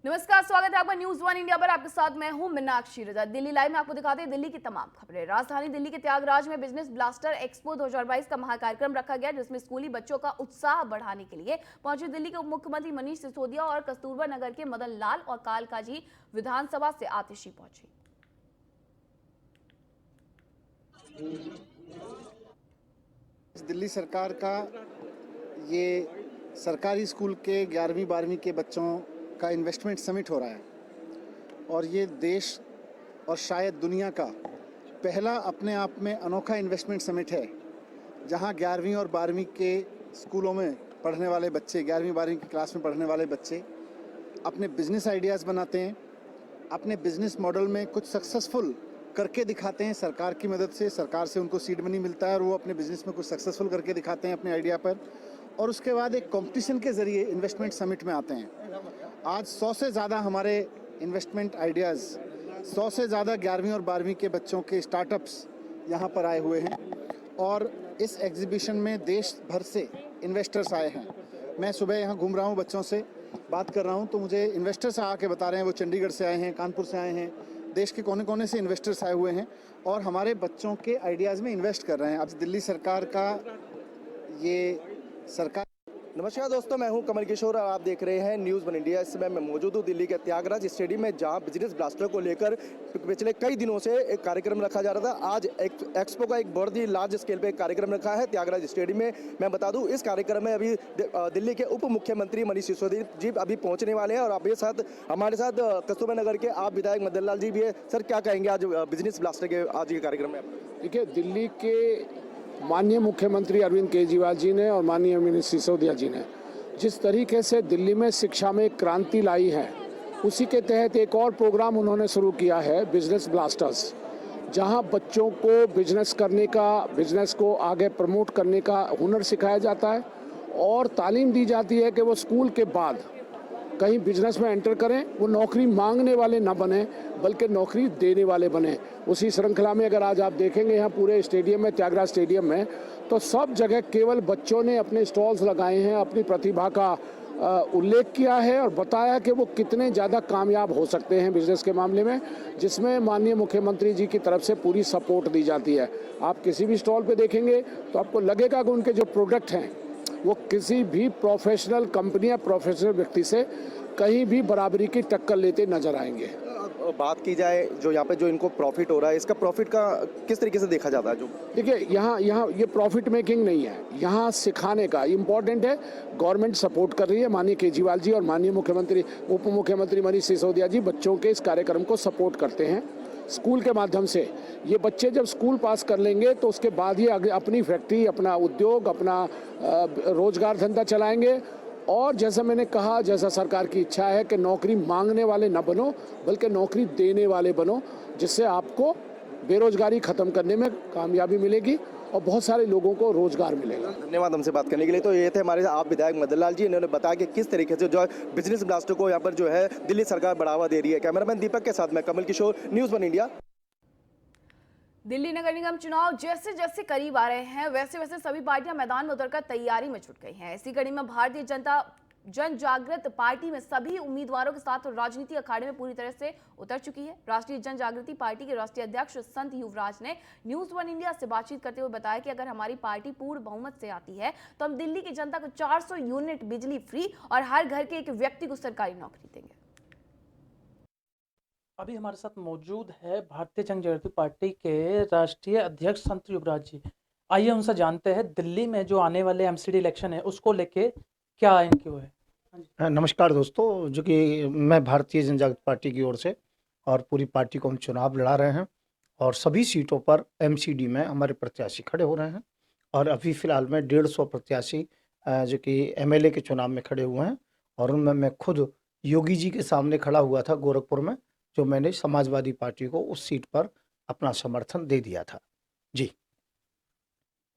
नमस्कार, स्वागत है आपका न्यूज वन इंडिया पर। आपके साथ मैं हूं मीनाक्षी रजा। दिल्ली लाइव में आपको दिखाते हैं दिल्ली की तमाम खबरें। राजधानी दिल्ली के त्यागराज में बिजनेस ब्लास्टर एक्सपो 2022 का महाकार्यक्रम रखा गया, जिसमें स्कूली बच्चों का उत्साह बढ़ाने के लिए पहुंचे दिल्ली के उप मुख्यमंत्री मनीष सिसोदिया और कस्तूरबा नगर के मदन लाल और कालकाजी विधानसभा से आतिशी पहुंची। दिल्ली सरकार का ये सरकारी स्कूल के 11वीं 12वीं के बच्चों का इन्वेस्टमेंट समिट हो रहा है और ये देश और शायद दुनिया का पहला अपने आप में अनोखा इन्वेस्टमेंट समिट है, जहां 11वीं और 12वीं के स्कूलों में पढ़ने वाले बच्चे, 11वीं 12वीं की क्लास में पढ़ने वाले बच्चे अपने बिजनेस आइडियाज़ बनाते हैं, अपने बिजनेस मॉडल में कुछ सक्सेसफुल करके दिखाते हैं। सरकार की मदद से, सरकार से उनको सीड मनी मिलता है और वो अपने बिजनेस में कुछ सक्सेसफुल करके दिखाते हैं अपने आइडिया पर, और उसके बाद एक कंपटीशन के ज़रिए इन्वेस्टमेंट समिट में आते हैं। आज 100 से ज़्यादा हमारे इन्वेस्टमेंट आइडियाज़, 100 से ज़्यादा 11वीं और 12वीं के बच्चों के स्टार्टअप्स यहाँ पर आए हुए हैं और इस एग्जीबिशन में देश भर से इन्वेस्टर्स आए हैं। मैं सुबह यहाँ घूम रहा हूँ, बच्चों से बात कर रहा हूँ, तो मुझे इन्वेस्टर्स आके बता रहे हैं वो चंडीगढ़ से आए हैं, कानपुर से आए हैं, देश के कोने कोने से इन्वेस्टर्स आए हुए हैं और हमारे बच्चों के आइडियाज़ में इन्वेस्ट कर रहे हैं। अब दिल्ली सरकार का ये सरकार। नमस्कार दोस्तों, मैं हूं कमल किशोर और आप देख रहे हैं न्यूज़ वन इंडिया। इस समय मैं मौजूद हूं दिल्ली के त्यागराज स्टेडियम में, जहां बिजनेस ब्लास्टर को लेकर पिछले कई दिनों से एक कार्यक्रम रखा जा रहा था। आज एक्सपो का एक बहुत ही लार्ज स्केल पे कार्यक्रम रखा है त्यागराज स्टेडियम में। मैं बता दूं, इस कार्यक्रम में अभी दिल्ली के उप मुख्यमंत्री मनीष सिसोदिया जी अभी पहुंचने वाले हैं और अभी हमारे साथ कस्तूरबा नगर के आप विधायक मदन लाल जी भी है। सर, क्या कहेंगे आज बिजनेस ब्लास्टर के आज के कार्यक्रम में? देखिए, दिल्ली के माननीय मुख्यमंत्री अरविंद केजरीवाल जी ने और माननीय मनीष सिसोदिया जी ने जिस तरीके से दिल्ली में शिक्षा में क्रांति लाई है, उसी के तहत एक और प्रोग्राम उन्होंने शुरू किया है, बिजनेस ब्लास्टर्स, जहां बच्चों को बिजनेस करने का, बिजनेस को आगे प्रमोट करने का हुनर सिखाया जाता है और तालीम दी जाती है कि वो स्कूल के बाद कहीं बिजनेस में एंटर करें, वो नौकरी मांगने वाले ना बने बल्कि नौकरी देने वाले बने। उसी श्रृंखला में अगर आज आप देखेंगे यहाँ पूरे स्टेडियम में, त्यागराज स्टेडियम में, तो सब जगह केवल बच्चों ने अपने स्टॉल्स लगाए हैं, अपनी प्रतिभा का उल्लेख किया है और बताया कि वो कितने ज़्यादा कामयाब हो सकते हैं बिजनेस के मामले में, जिसमें माननीय मुख्यमंत्री जी की तरफ से पूरी सपोर्ट दी जाती है। आप किसी भी स्टॉल पे देखेंगे तो आपको लगेगा कि उनके जो प्रोडक्ट हैं वो किसी भी प्रोफेशनल कंपनी या प्रोफेशनल व्यक्ति से कहीं भी बराबरी की टक्कर लेते नजर आएंगे। बात की जाए जो यहाँ पे जो इनको प्रॉफिट हो रहा है, इसका प्रॉफिट का किस तरीके से देखा जाता है? जो देखिए, यहाँ ये प्रॉफिट मेकिंग नहीं है, यहाँ सिखाने का इम्पोर्टेंट है। गवर्नमेंट सपोर्ट कर रही है, माननीय केजरीवाल जी और माननीय मुख्यमंत्री उप मुख्यमंत्री मनीष सिसोदिया जी बच्चों के इस कार्यक्रम को सपोर्ट करते हैं स्कूल के माध्यम से। ये बच्चे जब स्कूल पास कर लेंगे तो उसके बाद ही अपनी फैक्ट्री, अपना उद्योग, अपना रोजगार धंधा चलाएंगे और जैसा मैंने कहा, जैसा सरकार की इच्छा है कि नौकरी मांगने वाले न बनो बल्कि नौकरी देने वाले बनो, जिससे आपको बेरोजगारी खत्म करने में कामयाबी मिलेगी और बहुत सारे लोगों को रोजगार मिलेगा। धन्यवाद हमसे बात करने के लिए। तो ये थे हमारे आप विधायक मदन लाल जी, इन्होंने बताया कि किस तरीके से जो है बिजनेस ब्लास्टर को यहाँ पर जो है दिल्ली सरकार बढ़ावा दे रही है। कैमरामैन दीपक के साथ मैं Kamal Kishore, news one India. Delhi नगर निगम चुनाव जैसे जैसे करीब आ रहे हैं, वैसे वैसे सभी पार्टियां मैदान में उतरकर तैयारी में जुट गई हैं। इसी कड़ी में भारतीय जनता जन जागृत पार्टी में सभी उम्मीदवारों के साथ राजनीति अखाड़े में पूरी तरह से उतर चुकी है। राष्ट्रीय जन जागृति पार्टी के राष्ट्रीय अध्यक्ष संत युवराज ने न्यूज़ वन इंडिया से बातचीत करते हुए बताया कि अगर हमारी पार्टी पूर्ण बहुमत से आती है तो हम दिल्ली की जनता को 400 यूनिट बिजली फ्री और हर घर के एक व्यक्ति को सरकारी नौकरी देंगे। अभी हमारे साथ मौजूद है भारतीय जन जागृति पार्टी के राष्ट्रीय अध्यक्ष संत युवराज जी। आइए उनसे जानते हैं दिल्ली में जो आने वाले एमसीडी इलेक्शन है उसको लेके क्या इनकी वो है। नमस्कार दोस्तों, जो कि मैं भारतीय जन जागृति पार्टी की ओर से और पूरी पार्टी को हम चुनाव लड़ा रहे हैं और सभी सीटों पर एमसीडी में हमारे प्रत्याशी खड़े हो रहे हैं और अभी फ़िलहाल में 150 प्रत्याशी जो कि एमएलए के चुनाव में खड़े हुए हैं और उनमें मैं खुद योगी जी के सामने खड़ा हुआ था गोरखपुर में, जो मैंने समाजवादी पार्टी को उस सीट पर अपना समर्थन दे दिया था जी।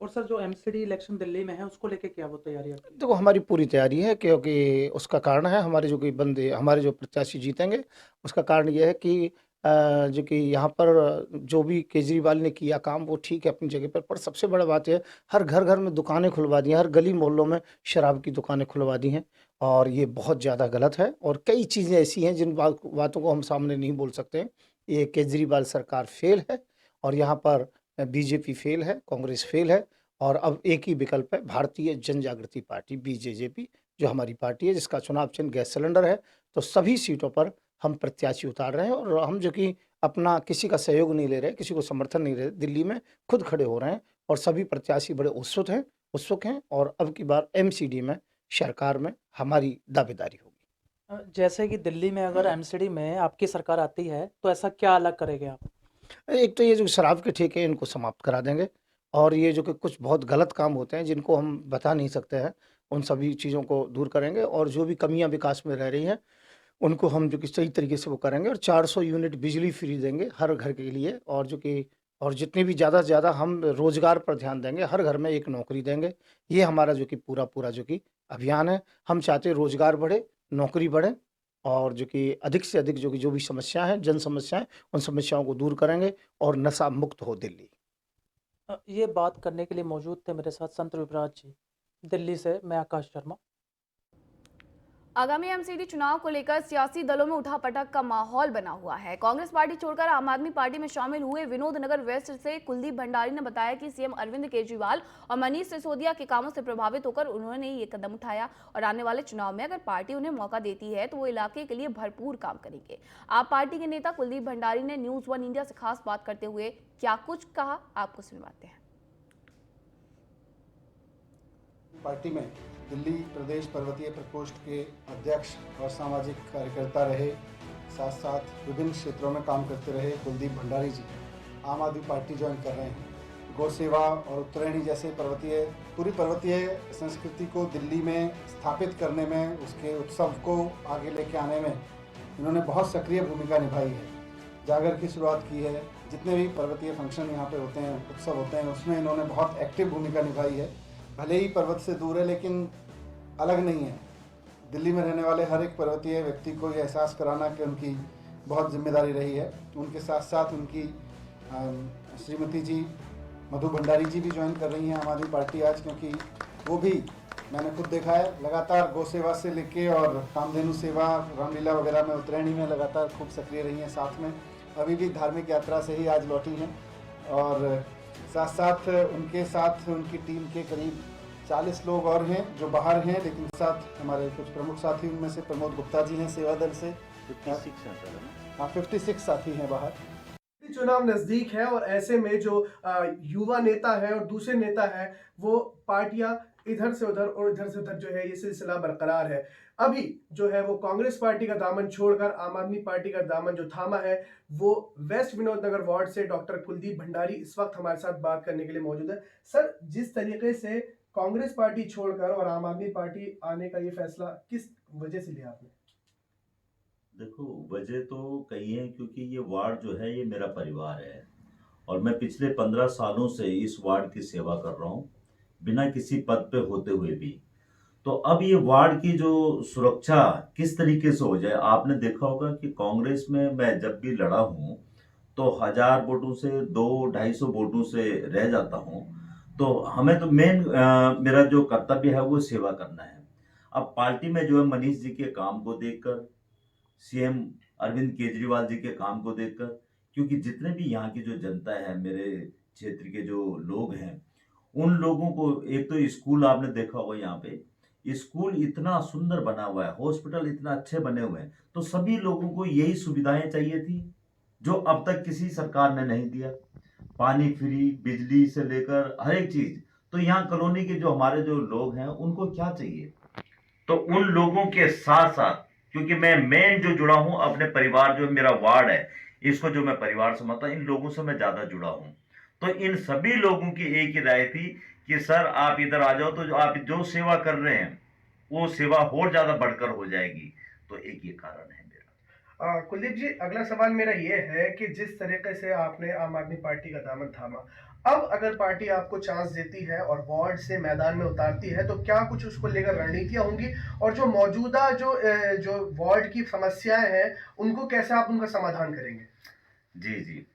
और सर, जो एमसीडी इलेक्शन दिल्ली में है उसको लेके क्या वो तैयारी है? देखो, हमारी पूरी तैयारी है क्योंकि उसका कारण है हमारे जो कि बंदे, हमारे जो प्रत्याशी जीतेंगे, उसका कारण यह है कि जो कि यहाँ पर जो भी केजरीवाल ने किया काम वो ठीक है अपनी जगह पर सबसे बड़ा बात है हर घर घर में दुकानें खुलवा दी हैं, हर गली मोहल्लों में शराब की दुकानें खुलवा दी हैं और ये बहुत ज़्यादा गलत है। और कई चीज़ें ऐसी हैं जिन बातों को हम सामने नहीं बोल सकते हैं। ये केजरीवाल सरकार फेल है और यहाँ पर बीजेपी फेल है, कांग्रेस फेल है और अब एक ही विकल्प है भारतीय जन जागृति पार्टी बीजेजेपी, जो हमारी पार्टी है जिसका चुनाव चिन्ह गैस सिलेंडर है। तो सभी सीटों पर हम प्रत्याशी उतार रहे हैं और हम जो कि अपना किसी का सहयोग नहीं ले रहे, किसी को समर्थन नहीं ले रहे, दिल्ली में खुद खड़े हो रहे हैं और सभी प्रत्याशी बड़े उत्सुक हैं और अब की बार एमसीडी में सरकार में हमारी दावेदारी होगी। जैसे कि दिल्ली में अगर एमसीडी में आपकी सरकार आती है तो ऐसा क्या अलग करेंगे आप? एक तो ये जो शराब के ठेके हैं इनको समाप्त करा देंगे और ये जो कि कुछ बहुत गलत काम होते हैं जिनको हम बता नहीं सकते हैं, उन सभी चीज़ों को दूर करेंगे और जो भी कमियां विकास में रह रही हैं उनको हम जो कि सही तरीके से वो करेंगे और 400 यूनिट बिजली फ्री देंगे हर घर के लिए और जो कि और जितने भी ज़्यादा से ज़्यादा हम रोजगार पर ध्यान देंगे, हर घर में एक नौकरी देंगे। ये हमारा जो कि पूरा जो कि अभियान है। हम चाहते हैं रोजगार बढ़े, नौकरी बढ़े और जो कि अधिक से अधिक जो भी समस्याएं हैं, जन समस्याएं, उन समस्याओं को दूर करेंगे और नशा मुक्त हो दिल्ली। ये बात करने के लिए मौजूद थे मेरे साथ संत युवराज जी। दिल्ली से मैं आकाश शर्मा। आगामी एमसीडी चुनाव को लेकर सियासी दलों में उठापटक का माहौल बना हुआ है। कांग्रेस पार्टी छोड़कर आम आदमी पार्टी में शामिल हुए विनोद नगर वेस्ट से कुलदीप भंडारी ने बताया कि सीएम अरविंद केजरीवाल और मनीष सिसोदिया के कामों से प्रभावित होकर उन्होंने ये कदम उठाया और आने वाले चुनाव में अगर पार्टी उन्हें मौका देती है तो वो इलाके के लिए भरपूर काम करेंगे। आप पार्टी के नेता कुलदीप भंडारी ने न्यूज 1 इंडिया से खास बात करते हुए क्या कुछ कहा, आपको सुनवाते हैं। पार्टी में दिल्ली प्रदेश पर्वतीय प्रकोष्ठ के अध्यक्ष और सामाजिक कार्यकर्ता रहे, साथ साथ विभिन्न क्षेत्रों में काम करते रहे कुलदीप भंडारी जी आम आदमी पार्टी ज्वाइन कर रहे हैं। गौ सेवा और उत्तरायणी जैसे पूरी पर्वतीय संस्कृति को दिल्ली में स्थापित करने में, उसके उत्सव को आगे लेके आने में इन्होंने बहुत सक्रिय भूमिका निभाई है। जागर की शुरुआत की है, जितने भी पर्वतीय फंक्शन यहाँ पे होते हैं, उत्सव होते हैं, उसमें इन्होंने बहुत एक्टिव भूमिका निभाई है। भले ही पर्वत से दूर है लेकिन अलग नहीं है। दिल्ली में रहने वाले हर एक पर्वतीय व्यक्ति को ये एहसास कराना कि उनकी बहुत जिम्मेदारी रही है। उनके साथ साथ उनकी श्रीमती जी मधु भंडारी जी भी ज्वाइन कर रही हैं आम आदमी पार्टी आज, क्योंकि वो भी मैंने खुद देखा है लगातार गौ सेवा से लेके और कामधेनु सेवा, रामलीला वगैरह में, उत्तरायणी में लगातार खूब सक्रिय रही हैं। साथ में अभी भी धार्मिक यात्रा से ही आज लौटी हैं और साथ साथ उनके साथ उनकी टीम के करीब 40 लोग और हैं जो बाहर हैं, लेकिन साथ हमारे कुछ प्रमुख साथी, उनमें से प्रमोद गुप्ता जी हैं सेवा दल से। 56 साथी हैं बाहर। चुनाव नजदीक है और ऐसे में जो युवा नेता है और दूसरे नेता है वो पार्टियां इधर से उधर और इधर से उधर जो है ये सिलसिला बरकरार है। अभी जो है वो कांग्रेस पार्टी का दामन छोड़कर आम आदमी पार्टी का दामन जो थामा है वो वेस्ट विनोद नगर वार्ड से डॉक्टर कुलदीप भंडारी इस वक्त हमारे साथ बात करने के लिए मौजूद है। सर, जिस तरीके से कांग्रेस पार्टी छोड़कर और आम आदमी पार्टी आने का ये फैसला किस वजह से लिया आपने? देखो, वजह तो कई है, क्योंकि ये वार्ड जो है ये मेरा परिवार है और मैं पिछले 15 सालों से इस वार्ड की सेवा कर रहा हूँ बिना किसी पद पे होते हुए भी। तो अब ये वार्ड की जो सुरक्षा किस तरीके से हो जाए, आपने देखा होगा कि कांग्रेस में मैं जब भी लड़ा हूँ तो 1000 वोटों से 200-250 वोटों से रह जाता हूँ। तो हमें तो मेरा जो कर्तव्य है वो सेवा करना है। अब पार्टी में जो है मनीष जी के काम को देखकर, सीएम अरविंद केजरीवाल जी के काम को देखकर, क्योंकि जितने भी यहाँ की जो जनता है, मेरे क्षेत्र के जो लोग हैं, उन लोगों को, एक तो स्कूल आपने देखा होगा, यहाँ पे स्कूल इतना सुंदर बना हुआ है, हॉस्पिटल इतना अच्छे बने हुए हैं, तो सभी लोगों को यही सुविधाएं चाहिए थी जो अब तक किसी सरकार ने नहीं दिया। पानी फ्री, बिजली से लेकर हर एक चीज। तो यहाँ कॉलोनी के जो हमारे जो लोग हैं उनको क्या चाहिए, तो उन लोगों के साथ साथ, क्योंकि मैं मेन जो जुड़ा हूं अपने परिवार, जो मेरा वार्ड है इसको जो मैं परिवार समझता हूं, इन लोगों से मैं ज्यादा जुड़ा हूं। तो इन सभी लोगों की एक ही राय थी कि सर आप इधर आ जाओ, तो जो आप जो सेवा कर रहे हैं वो सेवा और ज्यादा बढ़कर हो जाएगी। तो एक ये कारण है मेरा। कुलदीप जी, अगला सवाल मेरा ये है कि जिस तरीके से आपने आम आदमी पार्टी का दामन थामा, अब अगर पार्टी आपको चांस देती है और वार्ड से मैदान में उतारती है, तो क्या कुछ उसको लेकर रणनीतियां होंगी, और जो मौजूदा जो वार्ड की समस्याएं हैं उनको कैसे आप उनका समाधान करेंगे? जी जी,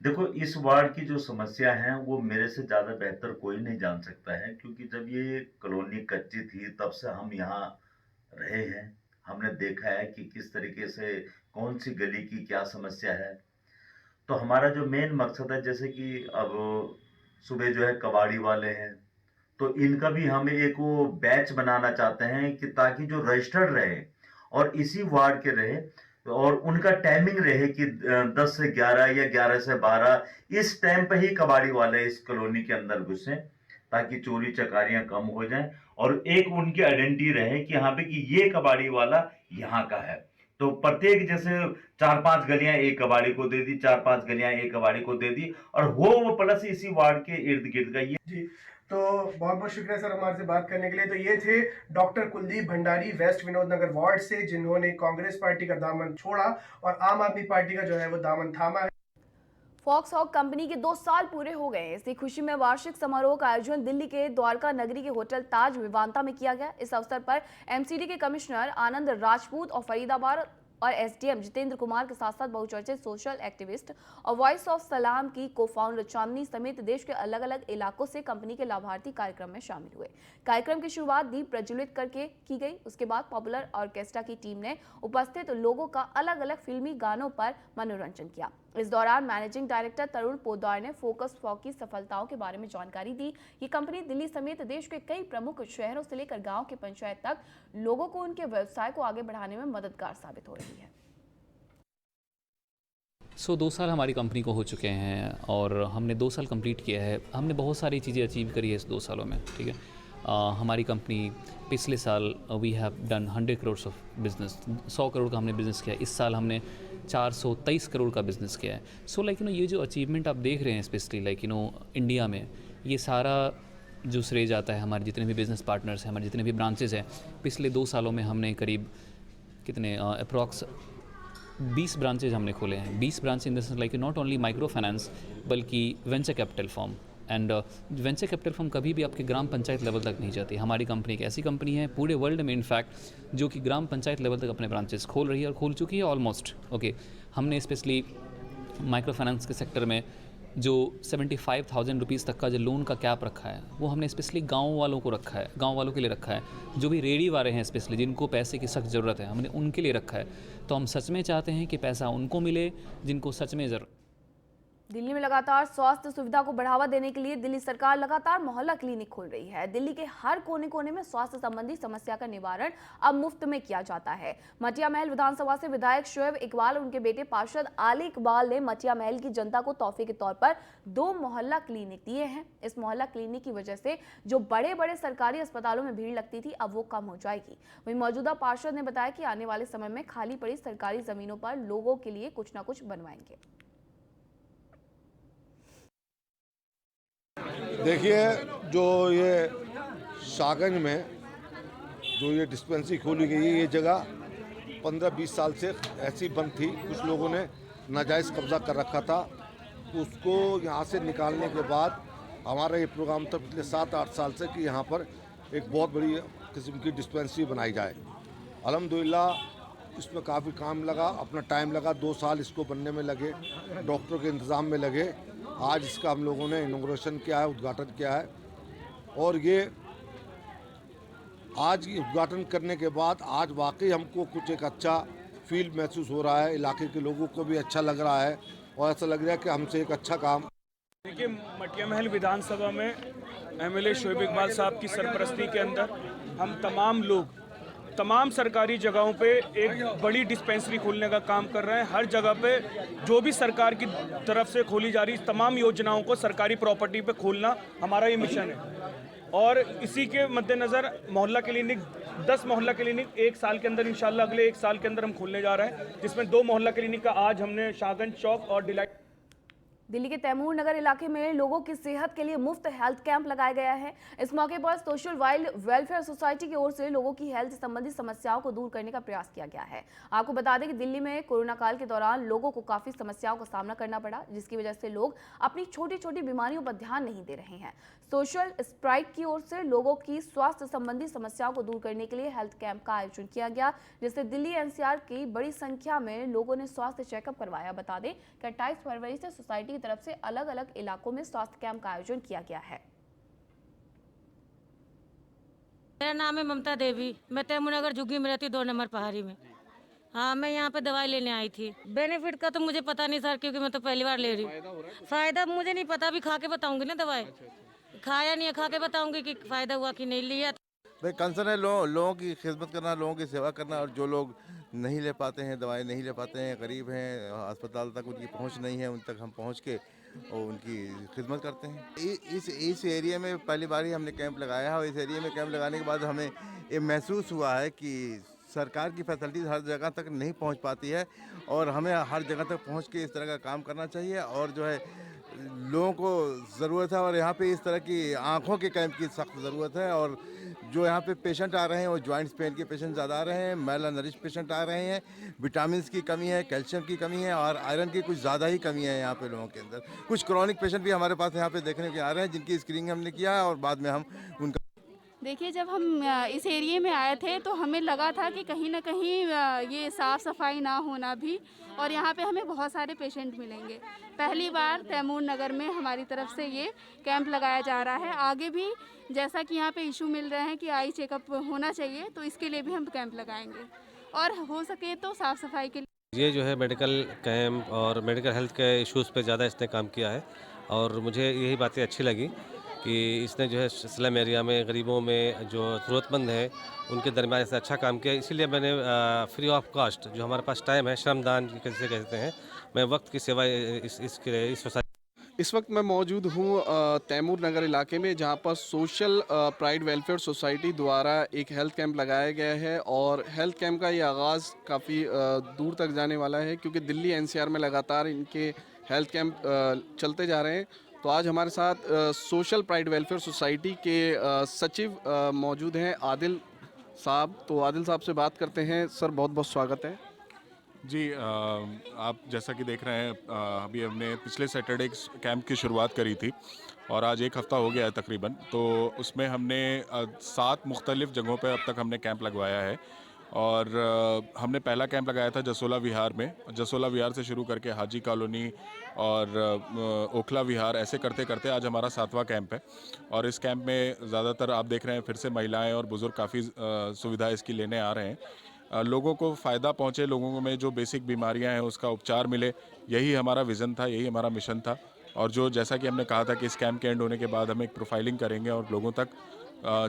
देखो इस वार्ड की जो समस्या है वो मेरे से ज़्यादा बेहतर कोई नहीं जान सकता है, क्योंकि जब ये कॉलोनी कच्ची थी तब से हम यहाँ रहे हैं। हमने देखा है कि किस तरीके से कौन सी गली की क्या समस्या है। तो हमारा जो मेन मकसद है, जैसे कि अब सुबह जो है कबाड़ी वाले हैं, तो इनका भी हम एक वो बैच बनाना चाहते हैं कि ताकि जो रजिस्टर्ड रहे और इसी वार्ड के रहे, और उनका टाइमिंग रहे कि 10 से 11 या 11 से 12 इस टाइम पे ही कबाड़ी वाले इस कॉलोनी के अंदर घुसें, ताकि चोरी चकारियां कम हो जाएं और एक उनकी आइडेंटिटी रहे कि यहाँ पे कि ये कबाड़ी वाला यहाँ का है। तो प्रत्येक जैसे 4-5 गलियां एक कबाड़ी को दे दी, 4-5 गलियां एक कबाड़ी को दे दी, और वो प्लस इसी वार्ड के इर्द गिर्द का ये। जी, तो बहुत बहुत शुक्रिया सर हमारे से बात करने के लिए। तो ये थे डॉक्टर कुलदीप भंडारी, वेस्ट विनोद नगर वार्ड से, जिन्होंने कांग्रेस पार्टी का दामन छोड़ा और आम आदमी पार्टी का जो है वो दामन थामा है। फॉक्सहॉग कंपनी के 2 साल पूरे हो गए हैं। इसी खुशी में वार्षिक समारोह का आयोजन दिल्ली के द्वारका नगरी के होटल ताज विवांता में किया गया। इस अवसर पर एमसीडी के कमिश्नर आनंद राजपूत और फरीदाबाद और एसडीएम जितेंद्र कुमार के साथ साथ बहुचर्चित सोशल एक्टिविस्ट और वॉइस ऑफ सलाम की को-फाउंडर चांदनी समेत देश के अलग अलग इलाकों से कंपनी के लाभार्थी कार्यक्रम में शामिल हुए। कार्यक्रम की शुरुआत दीप प्रज्वलित करके की गई। उसके बाद पॉपुलर ऑर्केस्ट्रा की टीम ने उपस्थित लोगों का अलग अलग फिल्मी गानों पर मनोरंजन किया। इस दौरान मैनेजिंग डायरेक्टर तरुण पोद्दार ने फोकस फॉग की सफलताओं के बारे में जानकारी दी। ये कंपनी दिल्ली समेत देश के कई प्रमुख शहरों से लेकर गांव के पंचायत तक लोगों को उनके व्यवसाय को आगे बढ़ाने में मददगार साबित हो रही है। 2 साल हमारी कंपनी को हो चुके हैं और हमने 2 साल कंप्लीट किया है। हमने बहुत सारी चीज़ें अचीव करी है इस 2 सालों में, ठीक है। हमारी कंपनी पिछले साल we have done 100 crore of business, 100 crore का हमने बिज़नेस किया। इस साल हमने 423 करोड़ का बिज़नेस किया है। सो लाइक ये जो अचीवमेंट आप देख रहे हैं स्पेशली लाइक इंडिया में, ये सारा जो श्रेय जाता है हमारे जितने भी बिज़नेस पार्टनर्स हैं, हमारे जितने भी ब्रांचेज़ हैं। पिछले 2 सालों में हमने करीब कितने अप्रॉक्स 20 ब्रांचेज हमने खोले हैं। 20 branch in the sense like not only micro finance बल्कि venture capital firm. And venture capital firm कभी भी आपके ग्राम पंचायत लेवल तक नहीं जाती। हमारी कंपनी एक ऐसी कंपनी है पूरे वर्ल्ड में इनफैक्ट जो कि ग्राम पंचायत लेवल तक अपने ब्रांचेस खोल रही है और खोल चुकी है ऑलमोस्ट। ओके, हमने स्पेशली माइक्रो फाइनेंस के सेक्टर में जो 75,000 रुपीज़ तक का जो लोन का कैप रखा है वो हमने स्पेशली गाँव वालों को रखा है, गाँव वालों के लिए रखा है। जो भी रेडी वाले हैं स्पेशली जिनको पैसे की सख्त ज़रूरत है, हमने उनके लिए रखा है। तो हम सच में चाहते हैं कि पैसा उनको मिले जिनको सच में ज़रूरत। दिल्ली में लगातार स्वास्थ्य सुविधा को बढ़ावा देने के लिए दिल्ली सरकार लगातार मोहल्ला क्लिनिक खोल रही है। दिल्ली के हर कोने कोने में स्वास्थ्य संबंधी समस्या का निवारण अब मुफ्त में किया जाता है। मटिया महल विधानसभा से विधायक शोएब इकबाल और उनके बेटे पार्षद आली इकबाल ने मटिया महल की जनता को तोहफे के तौर पर 2 मोहल्ला क्लिनिक दिए हैं। इस मोहल्ला क्लिनिक की वजह से जो बड़े बड़े सरकारी अस्पतालों में भीड़ लगती थी अब वो कम हो जाएगी। वहीं मौजूदा पार्षद ने बताया कि आने वाले समय में खाली पड़ी सरकारी जमीनों पर लोगों के लिए कुछ न कुछ बनवाएंगे। देखिए, जो ये शाहगंज में जो ये डिस्पेंसरी खोली गई है, ये जगह 15-20 साल से ऐसी बंद थी। कुछ लोगों ने नाजायज़ कब्ज़ा कर रखा था। उसको यहाँ से निकालने के बाद हमारा ये प्रोग्राम था पिछले 7-8 साल से कि यहाँ पर एक बहुत बड़ी किस्म की डिस्पेंसरी बनाई जाए। अल्हम्दुलिल्लाह इसमें काफ़ी काम लगा, अपना टाइम लगा, 2 साल इसको बनने में लगे, डॉक्टर के इंतज़ाम में लगे। आज इसका हम लोगों ने इनॉग्रेशन किया है, उद्घाटन किया है। और ये आज उद्घाटन करने के बाद आज वाकई हमको कुछ एक अच्छा फील महसूस हो रहा है। इलाके के लोगों को भी अच्छा लग रहा है और ऐसा लग रहा है कि हमसे एक अच्छा काम। देखिए, मटिया महल विधानसभा में एमएलए शोएब इकबाल साहब की सरपरस्ती के अंदर हम तमाम लोग तमाम सरकारी जगहों पे एक बड़ी डिस्पेंसरी खोलने का काम कर रहे हैं। हर जगह पे जो भी सरकार की तरफ से खोली जा रही तमाम योजनाओं को सरकारी प्रॉपर्टी पे खोलना हमारा ये मिशन है। और इसी के मद्देनज़र मोहल्ला क्लिनिक 10 मोहल्ला क्लिनिक 1 साल के अंदर इंशाल्लाह अगले 1 साल के अंदर हम खोलने जा रहे हैं, जिसमें 2 मोहल्ला क्लिनिक का आज हमने शाहगंज चौक और डिलाइट। दिल्ली के तैमूर नगर इलाके में लोगों की सेहत के लिए मुफ्त हेल्थ कैंप लगाया गया है। इस मौके पर सोशल वाइल्ड वेलफेयर सोसाइटी की ओर से लोगों की हेल्थ संबंधी समस्याओं को दूर करने का प्रयास किया गया है। आपको बता दें कि दिल्ली में कोरोना काल के दौरान लोगों को काफी समस्याओं का सामना करना पड़ा, जिसकी वजह से लोग अपनी छोटी छोटी बीमारियों पर ध्यान नहीं दे रहे हैं। सोशल स्प्राइट की ओर से लोगों की स्वास्थ्य संबंधी समस्याओं को दूर करने के लिए हेल्थ कैंप का आयोजन किया गया, जिससे दिल्ली एनसीआर की बड़ी संख्या में लोगों ने स्वास्थ्य चेकअप करवाया। बता दें कि 28 फरवरी से सोसाइटी की तरफ से अलग अलग इलाकों में स्वास्थ्य कैंप का आयोजन किया गया है। मेरा नाम है ममता देवी, मैं तैमूर नगर झुग्गी में रहती 2 नंबर पहाड़ी में। हाँ, मैं यहाँ पे दवाई लेने आई थी। बेनिफिट का तो मुझे पता नहीं सर, क्योंकि मैं तो पहली बार ले रही हूँ। फायदा मुझे नहीं पता, अभी खा के बताऊंगी ना दवाई। खाया नहीं है, खा के बताऊंगी कि फायदा हुआ कि नहीं लिया। भाई कंसर्न है लोगों की खिदमत करना, लोगों की सेवा करना, और जो लोग नहीं ले पाते हैं, दवाई नहीं ले पाते हैं, गरीब हैं, अस्पताल तक उनकी पहुंच नहीं है, उन तक हम पहुंच के और उनकी खिदमत करते हैं। इस एरिया में पहली बार ही हमने कैंप लगाया है, और इस एरिया में कैंप लगाने के बाद हमें ये महसूस हुआ है कि सरकार की फैसिलिटीज़ हर जगह तक नहीं पहुंच पाती है, और हमें हर जगह तक पहुंच के इस तरह का काम करना चाहिए। और जो है लोगों को ज़रूरत है, और यहाँ पे इस तरह की आँखों के कैंप की सख्त ज़रूरत है। और जो यहाँ पे पेशेंट आ रहे हैं वो जॉइंट्स पेन के पेशेंट ज़्यादा आ रहे हैं, मेलनरिश पेशेंट आ रहे हैं, विटामिन की कमी है, कैल्शियम की कमी है, और आयरन की कुछ ज़्यादा ही कमी है यहाँ पे लोगों के अंदर। कुछ क्रॉनिक पेशेंट भी हमारे पास यहाँ पे देखने के आ रहे हैं, जिनकी स्क्रीनिंग हमने किया है, और बाद में हम उनका देखिए, जब हम इस एरिया में आए थे तो हमें लगा था कि कहीं ना कहीं ये साफ़ सफाई ना होना भी, और यहाँ पे हमें बहुत सारे पेशेंट मिलेंगे। पहली बार तैमूर नगर में हमारी तरफ से ये कैंप लगाया जा रहा है। आगे भी जैसा कि यहाँ पे इशू मिल रहे हैं कि आई चेकअप होना चाहिए, तो इसके लिए भी हम कैंप लगाएंगे, और हो सके तो साफ़ सफाई के लिए। ये जो है मेडिकल कैंप और मेडिकल हेल्थ के इश्यूज़ पे ज़्यादा इसने काम किया है, और मुझे यही बातें अच्छी लगी कि इसने जो है स्लम एरिया में, गरीबों में, जो ज़रूरतमंद है, उनके दरमियान ऐसा अच्छा काम किया। इसीलिए मैंने फ्री ऑफ कॉस्ट, जो हमारे पास टाइम है, श्रमदान कैसे कहते हैं, मैं वक्त की सेवा इस सोसाइटी। इस वक्त मैं मौजूद हूँ तैमूर नगर इलाके में, जहाँ पर सोशल प्राइड वेलफेयर सोसाइटी द्वारा एक हेल्थ कैंप लगाया गया है। और हेल्थ कैंप का ये आगाज़ काफ़ी दूर तक जाने वाला है, क्योंकि दिल्ली एनसीआर में लगातार इनके हेल्थ कैंप चलते जा रहे हैं। तो आज हमारे साथ सोशल प्राइड वेलफेयर सोसाइटी के सचिव मौजूद हैं, आदिल साहब। तो आदिल साहब से बात करते हैं। सर, बहुत बहुत स्वागत है जी। आप जैसा कि देख रहे हैं, अभी हमने पिछले सैटरडे कैंप की शुरुआत करी थी, और आज 1 हफ़्ता हो गया है तकरीबन। तो उसमें हमने 7 मुख्तलिफ़ जगहों पर अब तक हमने कैंप लगवाया है। और हमने पहला कैंप लगाया था जसोला विहार में। जसोला विहार से शुरू करके हाजी कॉलोनी और ओखला विहार, ऐसे करते करते आज हमारा 7वां कैंप है। और इस कैंप में ज़्यादातर आप देख रहे हैं फिर से महिलाएं और बुज़ुर्ग काफ़ी सुविधा इसकी लेने आ रहे हैं। लोगों को फ़ायदा पहुँचे, लोगों में जो बेसिक बीमारियां हैं उसका उपचार मिले, यही हमारा विज़न था, यही हमारा मिशन था। और जो जैसा कि हमने कहा था कि इस कैंप के एंड होने के बाद हम एक प्रोफाइलिंग करेंगे, और लोगों तक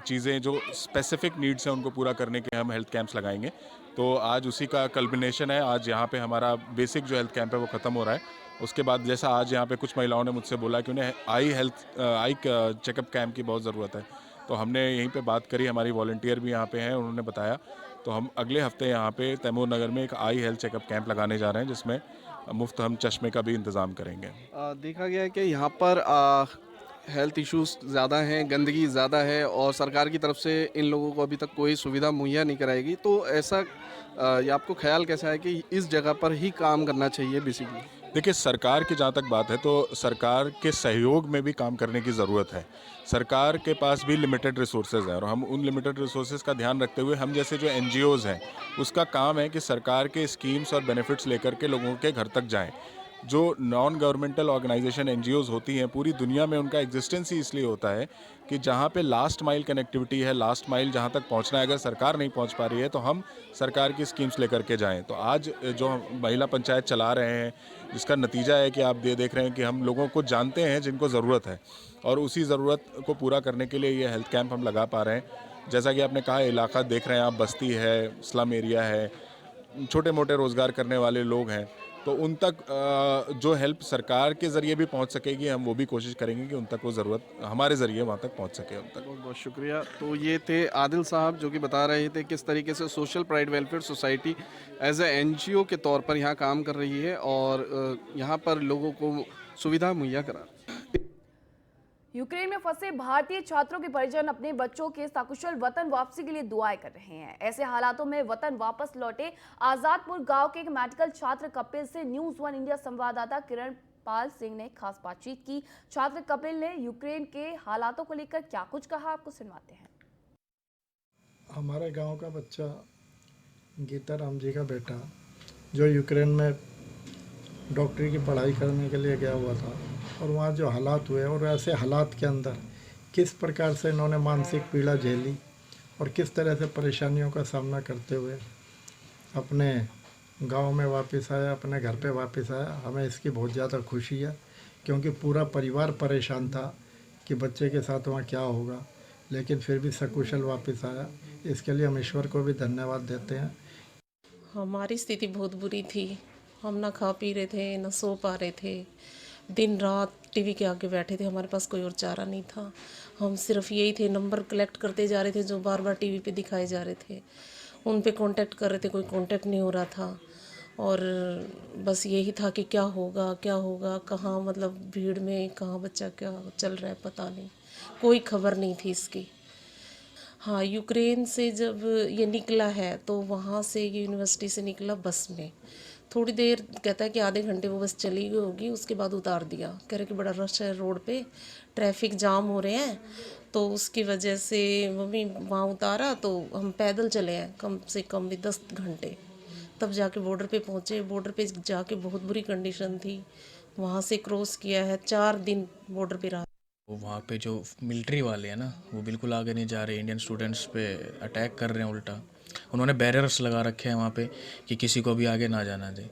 चीज़ें जो स्पेसिफिक नीड्स हैं उनको पूरा करने के हम हेल्थ कैंप्स लगाएंगे। तो आज उसी का कल्बिनेशन है। आज यहाँ पे हमारा बेसिक जो हेल्थ कैंप है वो ख़त्म हो रहा है। उसके बाद जैसा आज यहाँ पे कुछ महिलाओं ने मुझसे बोला कि उन्हें आई चेकअप कैंप की बहुत ज़रूरत है, तो हमने यहीं पे बात करी। हमारी वॉलंटियर भी यहाँ पे हैं, उन्होंने बताया। तो हम अगले हफ्ते यहाँ पे तैमूर नगर में एक आई हेल्थ चेकअप कैंप लगाने जा रहे हैं, जिसमें मुफ्त हम चश्मे का भी इंतज़ाम करेंगे। देखा गया है कि यहाँ पर हेल्थ इश्यूज ज़्यादा हैं, गंदगी ज़्यादा है, और सरकार की तरफ से इन लोगों को अभी तक कोई सुविधा मुहैया नहीं कराएगी। तो ऐसा ये आपको ख्याल कैसा है कि इस जगह पर ही काम करना चाहिए बेसिकली? देखिए, सरकार की जहाँ तक बात है तो सरकार के सहयोग में भी काम करने की ज़रूरत है। सरकार के पास भी लिमिटेड रिसोर्सेज हैं, और हम उन लिमिटेड रिसोर्सेज का ध्यान रखते हुए हम जैसे जो NGOs हैं उसका काम है कि सरकार के स्कीम्स और बेनिफिट्स लेकर के लोगों के घर तक जाएं। जो नॉन गवर्नमेंटल ऑर्गेनाइजेशन NGOs होती हैं, पूरी दुनिया में उनका एग्जिस्टेंस ही इसलिए होता है कि जहाँ पे लास्ट माइल कनेक्टिविटी है, लास्ट माइल जहाँ तक पहुँचना है, अगर सरकार नहीं पहुँच पा रही है तो हम सरकार की स्कीम्स लेकर के जाएं। तो आज जो महिला पंचायत चला रहे हैं, जिसका नतीजा है कि आप देख रहे हैं कि हम लोगों को जानते हैं जिनको ज़रूरत है, और उसी ज़रूरत को पूरा करने के लिए ये हेल्थ कैंप हम लगा पा रहे हैं। जैसा कि आपने कहा, इलाका देख रहे हैं आप, बस्ती है, स्लम एरिया है, छोटे मोटे रोज़गार करने वाले लोग हैं, तो उन तक जो हेल्प सरकार के ज़रिए भी पहुंच सकेगी, हम वो भी कोशिश करेंगे कि उन तक वो ज़रूरत हमारे ज़रिए वहां तक पहुंच सके उन तक। बहुत बहुत शुक्रिया। तो ये थे आदिल साहब, जो कि बता रहे थे किस तरीके से social pride welfare society as a NGO के तौर पर यहाँ काम कर रही है, और यहाँ पर लोगों को सुविधा मुहैया करा। यूक्रेन में फंसे भारतीय छात्रों के परिजन अपने बच्चों के सकुशल वतन वापसी के लिए दुआएं कर रहे हैं। ऐसे हालातों में वतन वापस लौटे आजादपुर गांव के एक मेडिकल छात्र कपिल से न्यूज़ 1 इंडिया संवाददाता किरण पाल सिंह ने खास बातचीत की। छात्र कपिल ने यूक्रेन के हालातों को लेकर क्या कुछ कहा, आपको सुनवाते हैं। हमारे गांव का बच्चा गीता राम जी का बेटा जो यूक्रेन में डॉक्टरी की पढ़ाई करने के लिए गया हुआ था, और वहाँ जो हालात हुए और ऐसे हालात के अंदर किस प्रकार से इन्होंने मानसिक पीड़ा झेली और किस तरह से परेशानियों का सामना करते हुए अपने गांव में वापस आया, अपने घर पे वापस आया, हमें इसकी बहुत ज़्यादा खुशी है, क्योंकि पूरा परिवार परेशान था कि बच्चे के साथ वहाँ क्या होगा, लेकिन फिर भी सकुशल वापस आया। इसके लिए हम ईश्वर को भी धन्यवाद देते हैं। हमारी स्थिति बहुत बुरी थी, हम ना खा पी रहे थे, ना सो पा रहे थे, दिन रात टीवी के आगे बैठे थे, हमारे पास कोई और चारा नहीं था। हम सिर्फ यही थे, नंबर कलेक्ट करते जा रहे थे जो बार बार टीवी पे दिखाए जा रहे थे, उन पे कांटेक्ट कर रहे थे, कोई कांटेक्ट नहीं हो रहा था। और बस यही था कि क्या होगा, कहाँ मतलब भीड़ में कहाँ बच्चा क्या चल रहा है पता नहीं, कोई खबर नहीं थी इसकी। हाँ, यूक्रेन से जब ये निकला है तो वहाँ से यूनिवर्सिटी से निकला बस में, थोड़ी देर कहता है कि आधे घंटे वो बस चली गई होगी, उसके बाद उतार दिया। कह रहे कि बड़ा रश है रोड पे, ट्रैफिक जाम हो रहे हैं, तो उसकी वजह से मम्मी वहाँ उतारा तो हम पैदल चले हैं कम से कम भी 10 घंटे, तब जाके बॉर्डर पे पहुँचे। बॉर्डर पे जाके बहुत बुरी कंडीशन थी, वहाँ से क्रॉस किया है, 4 दिन बॉर्डर पे रहा। वहाँ पे जो मिलिट्री वाले हैं ना, वो बिल्कुल आगे नहीं जा रहे, इंडियन स्टूडेंट्स पे अटैक कर रहे हैं उल्टा। उन्होंने बैरियर्स लगा रखे हैं वहाँ पे कि किसी को भी आगे ना जाना दे।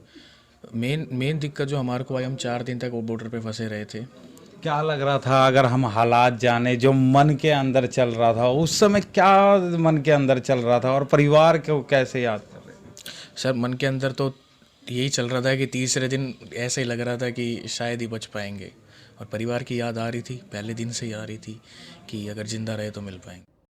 मेन दिक्कत जो हमारे को आई, हम 4 दिन तक वो बॉर्डर पे फंसे रहे थे। क्या लग रहा था अगर हम हालात जाने, जो मन के अंदर चल रहा था उस समय, क्या मन के अंदर चल रहा था और परिवार को कैसे याद कर रहे थे? सर मन के अंदर तो यही चल रहा था कि तीसरे दिन ऐसे ही लग रहा था कि शायद ही बच पाएंगे, और परिवार की याद आ रही थी, पहले दिन से ही आ रही थी कि अगर ज़िंदा रहे तो मिल पाएंगे।